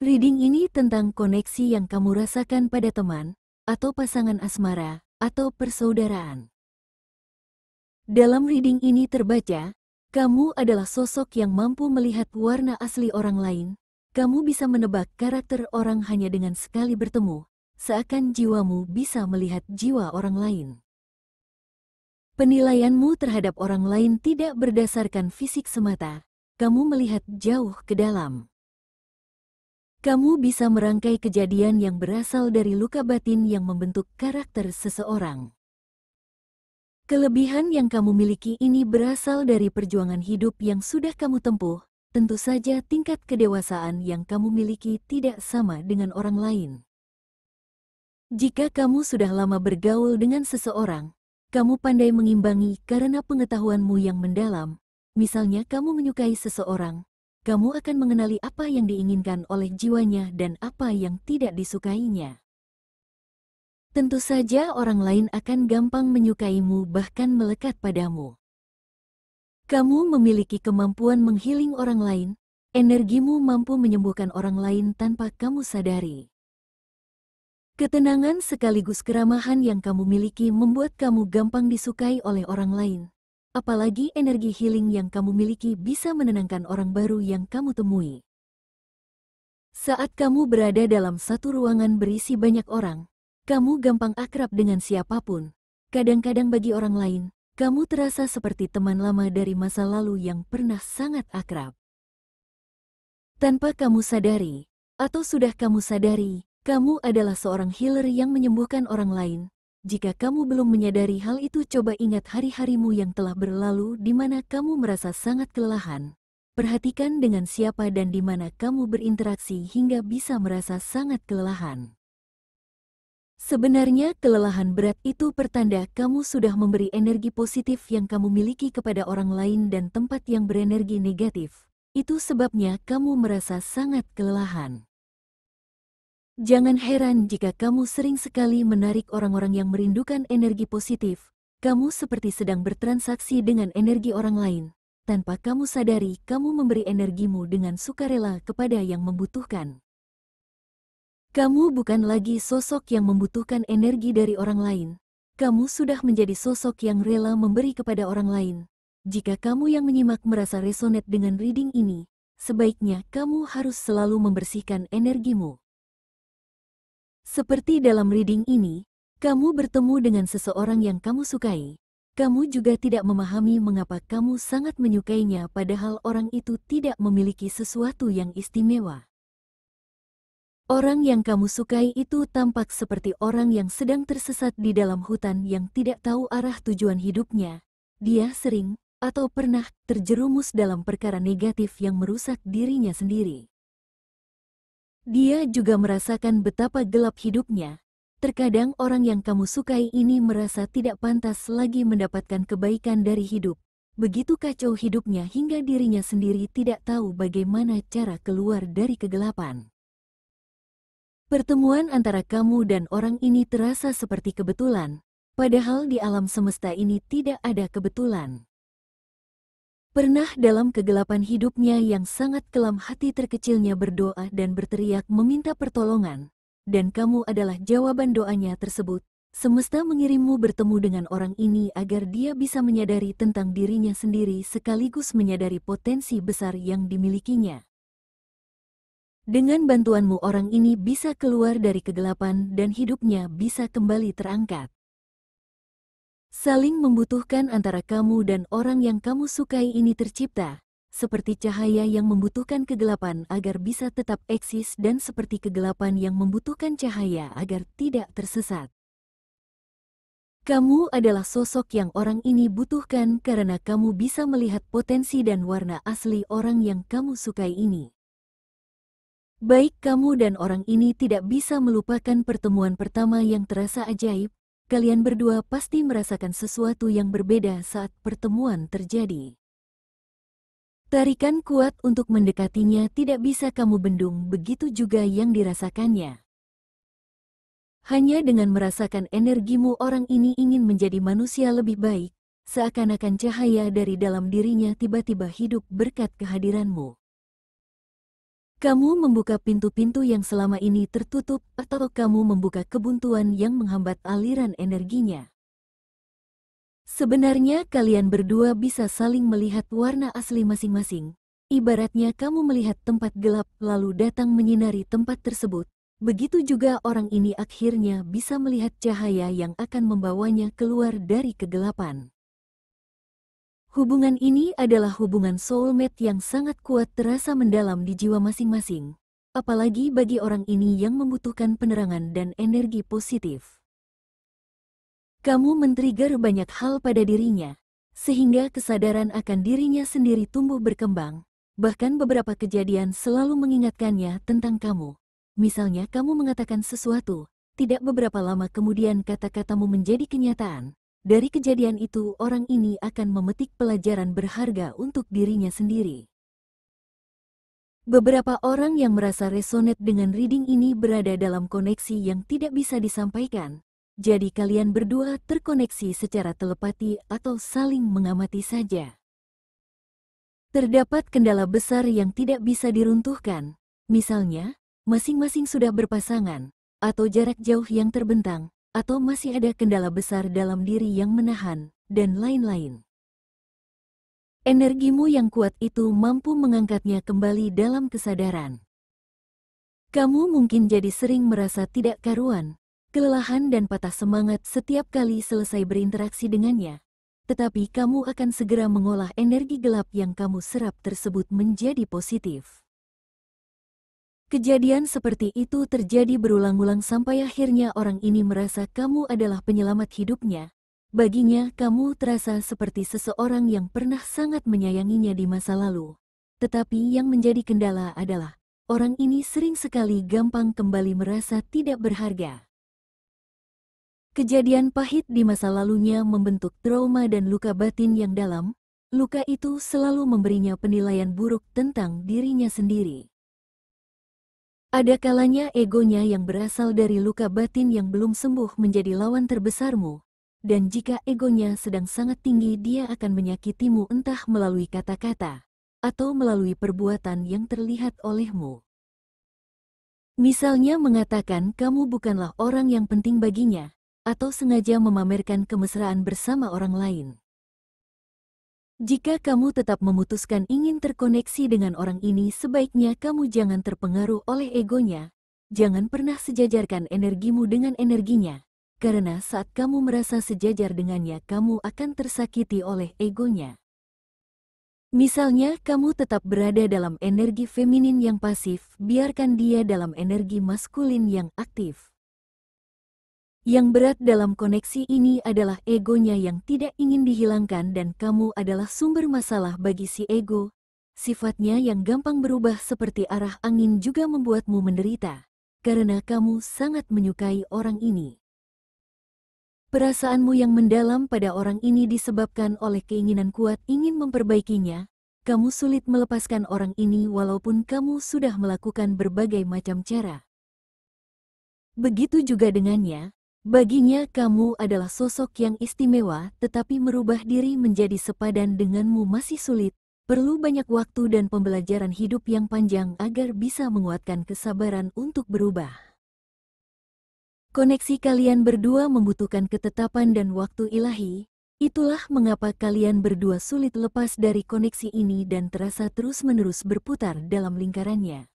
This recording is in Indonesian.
Reading ini tentang koneksi yang kamu rasakan pada teman, atau pasangan asmara, atau persaudaraan. Dalam reading ini terbaca, kamu adalah sosok yang mampu melihat warna asli orang lain. Kamu bisa menebak karakter orang hanya dengan sekali bertemu, seakan jiwamu bisa melihat jiwa orang lain. Penilaianmu terhadap orang lain tidak berdasarkan fisik semata, kamu melihat jauh ke dalam. Kamu bisa merangkai kejadian yang berasal dari luka batin yang membentuk karakter seseorang. Kelebihan yang kamu miliki ini berasal dari perjuangan hidup yang sudah kamu tempuh. Tentu saja tingkat kedewasaan yang kamu miliki tidak sama dengan orang lain. Jika kamu sudah lama bergaul dengan seseorang, kamu pandai mengimbangi karena pengetahuanmu yang mendalam. Misalnya kamu menyukai seseorang, kamu akan mengenali apa yang diinginkan oleh jiwanya dan apa yang tidak disukainya. Tentu saja orang lain akan gampang menyukaimu bahkan melekat padamu. Kamu memiliki kemampuan menghealing orang lain, energimu mampu menyembuhkan orang lain tanpa kamu sadari. Ketenangan sekaligus keramahan yang kamu miliki membuat kamu gampang disukai oleh orang lain. Apalagi energi healing yang kamu miliki bisa menenangkan orang baru yang kamu temui. Saat kamu berada dalam satu ruangan berisi banyak orang, kamu gampang akrab dengan siapapun. Kadang-kadang bagi orang lain, kamu terasa seperti teman lama dari masa lalu yang pernah sangat akrab. Tanpa kamu sadari, atau sudah kamu sadari, kamu adalah seorang healer yang menyembuhkan orang lain. Jika kamu belum menyadari hal itu, coba ingat hari-harimu yang telah berlalu di mana kamu merasa sangat kelelahan. Perhatikan dengan siapa dan di mana kamu berinteraksi hingga bisa merasa sangat kelelahan. Sebenarnya kelelahan berat itu pertanda kamu sudah memberi energi positif yang kamu miliki kepada orang lain dan tempat yang berenergi negatif. Itu sebabnya kamu merasa sangat kelelahan. Jangan heran jika kamu sering sekali menarik orang-orang yang merindukan energi positif. Kamu seperti sedang bertransaksi dengan energi orang lain. Tanpa kamu sadari, kamu memberi energimu dengan sukarela kepada yang membutuhkan. Kamu bukan lagi sosok yang membutuhkan energi dari orang lain. Kamu sudah menjadi sosok yang rela memberi kepada orang lain. Jika kamu yang menyimak merasa resonate dengan reading ini, sebaiknya kamu harus selalu membersihkan energimu. Seperti dalam reading ini, kamu bertemu dengan seseorang yang kamu sukai. Kamu juga tidak memahami mengapa kamu sangat menyukainya padahal orang itu tidak memiliki sesuatu yang istimewa. Orang yang kamu sukai itu tampak seperti orang yang sedang tersesat di dalam hutan yang tidak tahu arah tujuan hidupnya. Dia sering, atau pernah, terjerumus dalam perkara negatif yang merusak dirinya sendiri. Dia juga merasakan betapa gelap hidupnya. Terkadang orang yang kamu sukai ini merasa tidak pantas lagi mendapatkan kebaikan dari hidup. Begitu kacau hidupnya hingga dirinya sendiri tidak tahu bagaimana cara keluar dari kegelapan. Pertemuan antara kamu dan orang ini terasa seperti kebetulan, padahal di alam semesta ini tidak ada kebetulan. Pernah dalam kegelapan hidupnya yang sangat kelam, hati terkecilnya berdoa dan berteriak meminta pertolongan, dan kamu adalah jawaban doanya tersebut. Semesta mengirimmu bertemu dengan orang ini agar dia bisa menyadari tentang dirinya sendiri sekaligus menyadari potensi besar yang dimilikinya. Dengan bantuanmu orang ini bisa keluar dari kegelapan dan hidupnya bisa kembali terangkat. Saling membutuhkan antara kamu dan orang yang kamu sukai ini tercipta, seperti cahaya yang membutuhkan kegelapan agar bisa tetap eksis dan seperti kegelapan yang membutuhkan cahaya agar tidak tersesat. Kamu adalah sosok yang orang ini butuhkan karena kamu bisa melihat potensi dan warna asli orang yang kamu sukai ini. Baik kamu dan orang ini tidak bisa melupakan pertemuan pertama yang terasa ajaib. Kalian berdua pasti merasakan sesuatu yang berbeda saat pertemuan terjadi. Tarikan kuat untuk mendekatinya tidak bisa kamu bendung, begitu juga yang dirasakannya. Hanya dengan merasakan energimu orang ini ingin menjadi manusia lebih baik, seakan-akan cahaya dari dalam dirinya tiba-tiba hidup berkat kehadiranmu. Kamu membuka pintu-pintu yang selama ini tertutup atau kamu membuka kebuntuan yang menghambat aliran energinya. Sebenarnya kalian berdua bisa saling melihat warna asli masing-masing. Ibaratnya kamu melihat tempat gelap lalu datang menyinari tempat tersebut. Begitu juga orang ini akhirnya bisa melihat cahaya yang akan membawanya keluar dari kegelapan. Hubungan ini adalah hubungan soulmate yang sangat kuat terasa mendalam di jiwa masing-masing. Apalagi bagi orang ini yang membutuhkan penerangan dan energi positif. Kamu men-trigger banyak hal pada dirinya, sehingga kesadaran akan dirinya sendiri tumbuh berkembang. Bahkan beberapa kejadian selalu mengingatkannya tentang kamu. Misalnya kamu mengatakan sesuatu, tidak beberapa lama kemudian kata-katamu menjadi kenyataan. Dari kejadian itu orang ini akan memetik pelajaran berharga untuk dirinya sendiri. Beberapa orang yang merasa resonate dengan reading ini berada dalam koneksi yang tidak bisa disampaikan. Jadi kalian berdua terkoneksi secara telepati atau saling mengamati saja. Terdapat kendala besar yang tidak bisa diruntuhkan. Misalnya, masing-masing sudah berpasangan, atau jarak jauh yang terbentang, atau masih ada kendala besar dalam diri yang menahan, dan lain-lain. Energimu yang kuat itu mampu mengangkatnya kembali dalam kesadaran. Kamu mungkin jadi sering merasa tidak karuan, kelelahan dan patah semangat setiap kali selesai berinteraksi dengannya. Tetapi kamu akan segera mengolah energi gelap yang kamu serap tersebut menjadi positif. Kejadian seperti itu terjadi berulang-ulang sampai akhirnya orang ini merasa kamu adalah penyelamat hidupnya. Baginya, kamu terasa seperti seseorang yang pernah sangat menyayanginya di masa lalu. Tetapi yang menjadi kendala adalah, orang ini sering sekali gampang kembali merasa tidak berharga. Kejadian pahit di masa lalunya membentuk trauma dan luka batin yang dalam. Luka itu selalu memberinya penilaian buruk tentang dirinya sendiri. Ada kalanya egonya yang berasal dari luka batin yang belum sembuh menjadi lawan terbesarmu. Dan jika egonya sedang sangat tinggi, dia akan menyakitimu entah melalui kata-kata atau melalui perbuatan yang terlihat olehmu. Misalnya mengatakan kamu bukanlah orang yang penting baginya, atau sengaja memamerkan kemesraan bersama orang lain. Jika kamu tetap memutuskan ingin terkoneksi dengan orang ini, sebaiknya kamu jangan terpengaruh oleh egonya. Jangan pernah sejajarkan energimu dengan energinya, karena saat kamu merasa sejajar dengannya, kamu akan tersakiti oleh egonya. Misalnya, kamu tetap berada dalam energi feminin yang pasif, biarkan dia dalam energi maskulin yang aktif. Yang berat dalam koneksi ini adalah egonya yang tidak ingin dihilangkan dan kamu adalah sumber masalah bagi si ego. Sifatnya yang gampang berubah seperti arah angin juga membuatmu menderita, karena kamu sangat menyukai orang ini. Perasaanmu yang mendalam pada orang ini disebabkan oleh keinginan kuat ingin memperbaikinya. Kamu sulit melepaskan orang ini walaupun kamu sudah melakukan berbagai macam cara. Begitu juga dengannya. Baginya kamu adalah sosok yang istimewa, tetapi merubah diri menjadi sepadan denganmu masih sulit. Perlu banyak waktu dan pembelajaran hidup yang panjang agar bisa menguatkan kesabaran untuk berubah. Koneksi kalian berdua membutuhkan ketetapan dan waktu ilahi. Itulah mengapa kalian berdua sulit lepas dari koneksi ini dan terasa terus-menerus berputar dalam lingkarannya.